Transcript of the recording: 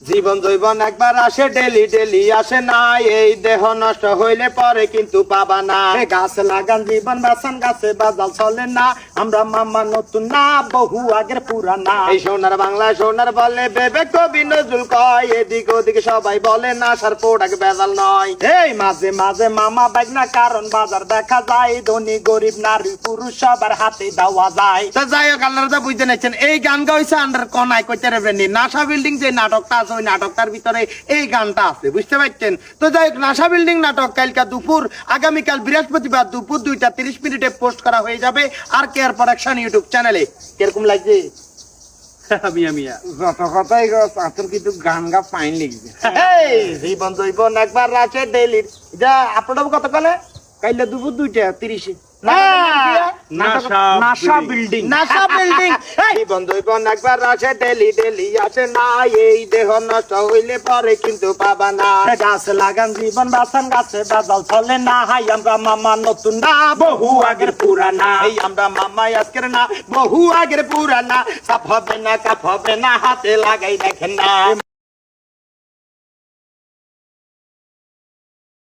জীবন জৈবন একবার আসে daily daily আসে না, এই দেহ নষ্ট হইলে পরে কিন্তু পাবা না। গাছ লাগান জীবন বাঁচান গাছে বাজাল চলে না, আমরা মামা নতুন না বহু আগের পুরানা। এই সোনার বাংলা সোনার বলে বেবে কবি নজরুল কয়, এদিক ওদিকে সবাই বলে না সার পোড়াক বেজাল নয়। এই মাঝে মাঝে মামা বাইকনা কারণ বাজার দেখা যায়, ধনী গরিব নারী পুরুষ সবার হাতে দেওয়া যায়। তো যাই হোক আপনারা বুঝতে নিচ্ছেন এই গান গাইছে আন্ডার কনায় কইতে রেবেনি নাসা বিল্ডিং যে নাটকটা আছে ওই নাটকটার ভিতরে এই গানটা আছে, বুঝতে পারছেন? তো যাই হোক নাসা বিল্ডিং নাটক কালকা দুপুর আগামীকাল বৃহস্পতিবার দুপুর 2:30 পোস্ট করা হয়ে যাবে আর কেয়ার প্রোডাকশন ইউটিউব চ্যানেলে। কিরকম লাগছে? মিয়া মিয়া যত কথাই তোর কিন্তু গান গা ফাইন লিখছে। জীবন জৈবন একবার আছে ডেলির যা আপলোড কত কালে? কাইলে দুপুর 2:30 নাসা বিল্ডিং নাসা বিল্ডিং। জীবন জৈবন একবার আসে ডেলি ডেলি আসে না, এই দেহ নষ্ট হইলে পরে কিন্তু পাবা না। গাছ লাগান জীবন বাঁচান গাছে বাজাল চলে না, হাই আমরা মামা নতুন না বহু আগের পুরানা। এই আমরা মামা আজকের না বহু আগের পুরানা, সাফ হবে না কাপ হবে না হাতে লাগাই দেখেন না।